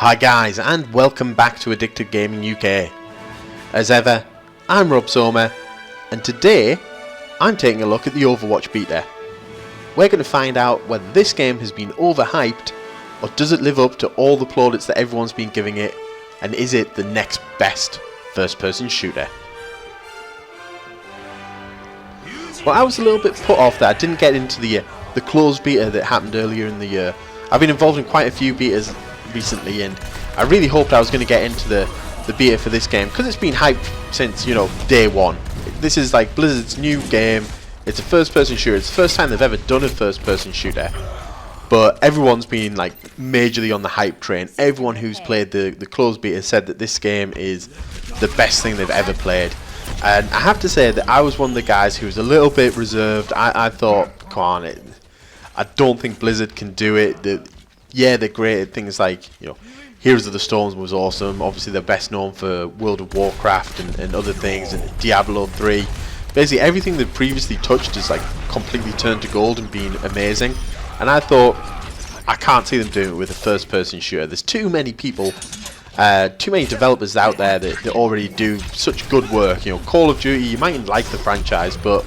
Hi guys, and welcome back to AddictedGamingUK. As ever, I'm Robsoma, and today I'm taking a look at the Overwatch Beta. We're going to find out whether this game has been overhyped, or does it live up to all the plaudits that everyone's been giving it, and is it the next best first-person shooter? Well, I was a little bit put off that I didn't get into the closed beta that happened earlier in the year. I've been involved in quite a few betas recently, and I really hoped I was going to get into the beta for this game, because it's been hyped since, you know, day one. This is like Blizzard's new game. It's a first-person shooter. It's the first time they've ever done a first-person shooter, but everyone's been like majorly on the hype train. Everyone who's played the closed beta said that this game is the best thing they've ever played. And I have to say that I was one of the guys who was a little bit reserved. I thought, come on, I don't think Blizzard can do it. Yeah, they're great at things like, you know, Heroes of the Storm was awesome. Obviously, they're best known for World of Warcraft and other things, and Diablo 3. Basically, everything they've previously touched has like completely turned to gold and been amazing. And I thought, I can't see them doing it with a first-person shooter. There's too many people, too many developers out there that already do such good work. You know, Call of Duty, you mightn't like the franchise, but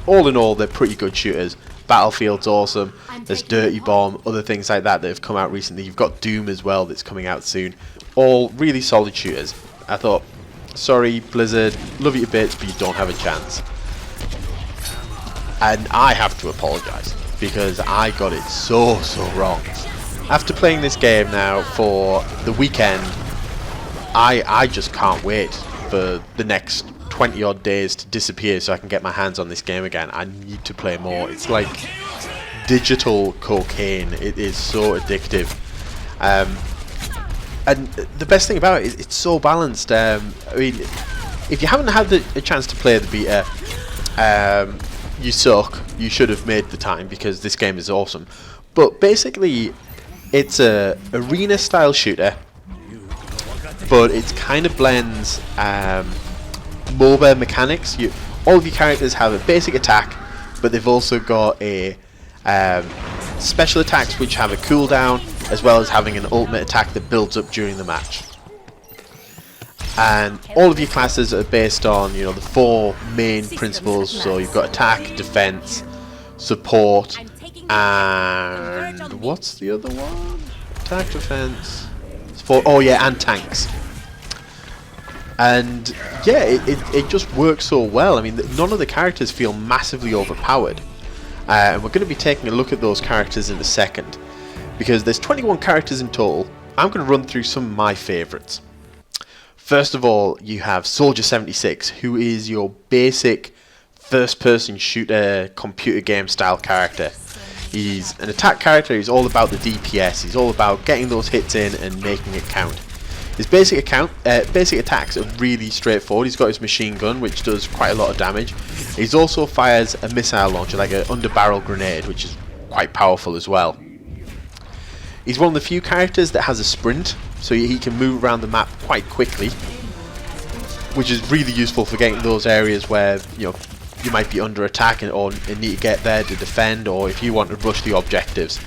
all in all, they're pretty good shooters. Battlefield's awesome. There's Dirty Bomb, other things like that have come out recently. You've got Doom as well that's coming out soon. All really solid shooters. I thought, sorry Blizzard, love you to bits, but you don't have a chance. And I have to apologise, because I got it so wrong. After playing this game now for the weekend, I just can't wait for the next 20 odd days to disappear so I can get my hands on this game again. I need to play more. It's like digital cocaine. It is so addictive. And the best thing about it is it's so balanced. I mean, if you haven't had a chance to play the beta, you suck. You should have made the time, because this game is awesome. But basically, it's a arena style shooter, but it kind of blends MOBA mechanics. All of your characters have a basic attack, but they've also got a special attacks which have a cooldown, as well as having an ultimate attack that builds up during the match. And all of your classes are based on, you know, the four main principles. So you've got attack, defense, support, and what's the other one? Attack, defense, support. Oh yeah, and tanks. And yeah, it just works so well. I mean, none of the characters feel massively overpowered. And we're going to be taking a look at those characters in a second, because there's 21 characters in total. I'm going to run through some of my favourites. First of all, you have Soldier 76, who is your basic first-person shooter computer game style character. He's an attack character. He's all about the DPS. He's all about getting those hits in and making it count. His basic attacks are really straightforward. He's got his machine gun, which does quite a lot of damage. He also fires a missile launcher, like an underbarrel grenade, which is quite powerful as well. He's one of the few characters that has a sprint, so he can move around the map quite quickly, which is really useful for getting those areas where, you know, you might be under attack or need to get there to defend, or if you want to rush the objectives.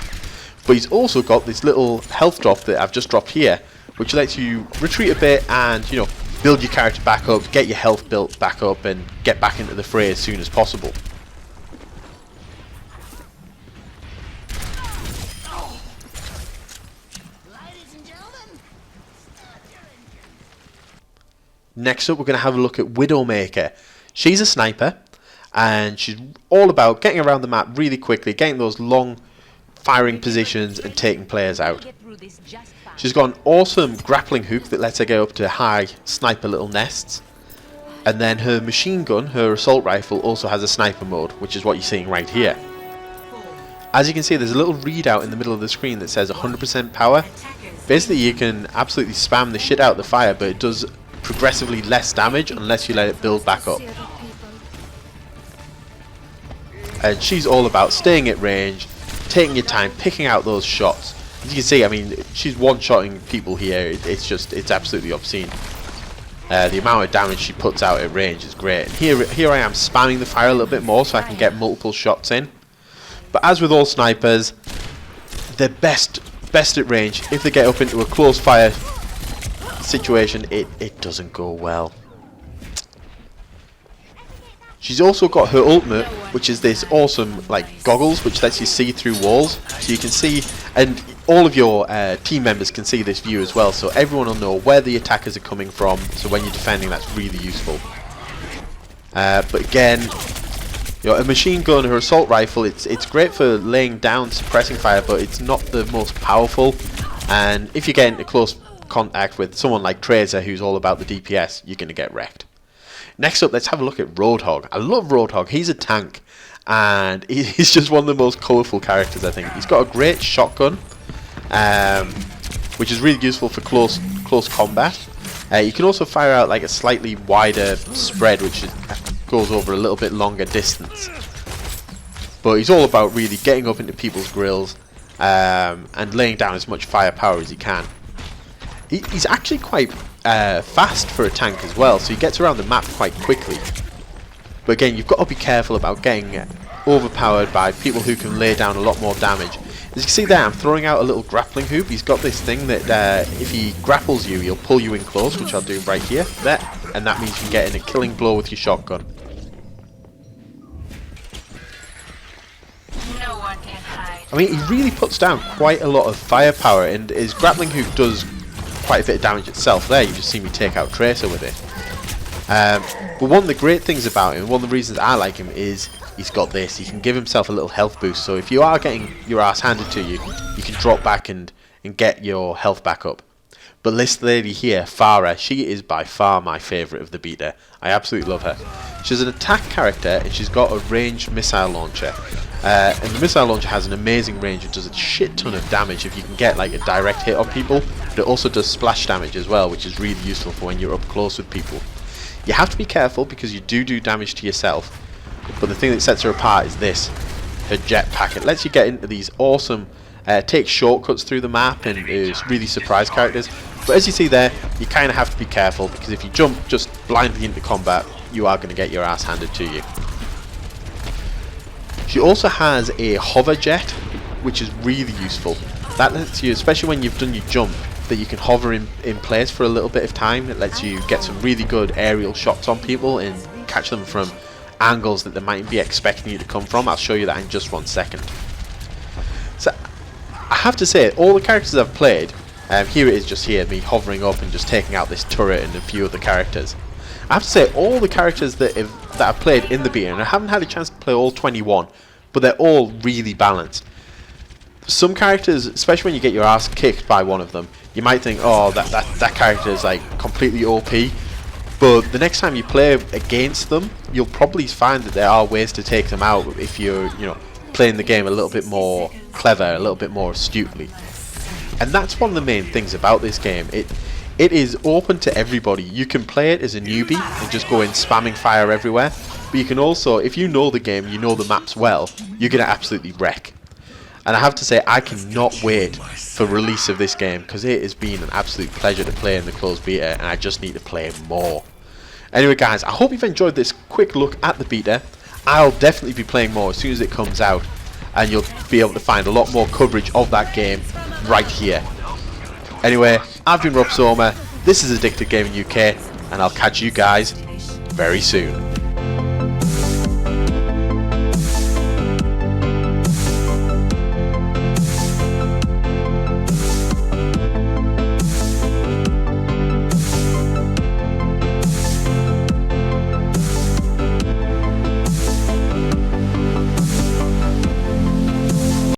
But he's also got this little health drop that I've just dropped here, which lets you retreat a bit and, you know, build your character back up, get your health built back up, and get back into the fray as soon as possible. Next up, we're going to have a look at Widowmaker. She's a sniper, and she's all about getting around the map really quickly, getting those long firing positions and taking players out. She's got an awesome grappling hook that lets her get up to high sniper little nests. And then her machine gun, her assault rifle, also has a sniper mode, which is what you're seeing right here. As you can see, there's a little readout in the middle of the screen that says 100% power. Basically, you can absolutely spam the shit out of the fire, but it does progressively less damage unless you let it build back up. And she's all about staying at range, taking your time, picking out those shots. As you can see, I mean, she's one-shotting people here. It's absolutely obscene. The amount of damage she puts out at range is great. And here I am spamming the fire a little bit more so I can get multiple shots in. But as with all snipers, they're best best at range. If they get up into a close fire situation, it doesn't go well. She's also got her ultimate, which is this awesome like goggles which lets you see through walls, so you can see, and all of your team members can see this view as well, so everyone will know where the attackers are coming from, so when you're defending that's really useful. But again, you know, a machine gun or assault rifle, it's great for laying down suppressing fire, but it's not the most powerful, and if you get into close contact with someone like Tracer who's all about the DPS, you're going to get wrecked. Next up, let's have a look at Roadhog. I love Roadhog. He's a tank, and he's just one of the most colourful characters, I think. He's got a great shotgun, which is really useful for close combat. You can also fire out like a slightly wider spread, which goes over a little bit longer distance. But he's all about really getting up into people's grills and laying down as much firepower as he can. He's actually quite fast for a tank as well, so he gets around the map quite quickly. But again, you've got to be careful about getting overpowered by people who can lay down a lot more damage. As you can see there, I'm throwing out a little grappling hoop. He's got this thing that if he grapples you, he'll pull you in close, which I'll do right here, there, and that means you can get in a killing blow with your shotgun. No one can hide. I mean, he really puts down quite a lot of firepower, and his grappling hook does quite a bit of damage itself. There, you just see me take out Tracer with it. But one of the great things about him, one of the reasons I like him, is he's got this. He can give himself a little health boost, so if you are getting your ass handed to you, you can drop back and get your health back up. But this lady here, Farah, she is by far my favourite of the beta. I absolutely love her. She's an attack character, and she's got a ranged missile launcher. And the missile launcher has an amazing range. It does a shit ton of damage if you can get like a direct hit on people, but it also does splash damage as well, which is really useful for when you're up close with people. You have to be careful because you do damage to yourself, but the thing that sets her apart is this, her jetpack. It lets you get into these awesome, take shortcuts through the map, and really surprise characters. But as you see there, you kind of have to be careful, because if you jump just blindly into combat, you are going to get your ass handed to you. She also has a hover jet, which is really useful. That lets you, especially when you've done your jump, that you can hover in place for a little bit of time. It lets you get some really good aerial shots on people and catch them from angles that they might be expecting you to come from. I'll show you that in just 1 second. So I have to say, all the characters I've played, here it is just here, me hovering up and just taking out this turret and a few other characters. I have to say, all the characters that I've played in the beta, and I haven't had a chance to play all 21, but they're all really balanced. Some characters, especially when you get your ass kicked by one of them, you might think, oh, that character is like completely OP, but the next time you play against them, you'll probably find that there are ways to take them out if you're, playing the game a little bit more clever, a little bit more astutely. And that's one of the main things about this game. It is open to everybody. You can play it as a newbie and just go in spamming fire everywhere, but you can also, if you know the game, you know the maps well, you're going to absolutely wreck. And I have to say, I cannot wait for release of this game, because it has been an absolute pleasure to play in the closed beta, and I just need to play more. Anyway guys, I hope you've enjoyed this quick look at the beta. I'll definitely be playing more as soon as it comes out, and you'll be able to find a lot more coverage of that game right here. Anyway, I've been Robsoma, this is AddictedGamingUK, and I'll catch you guys very soon.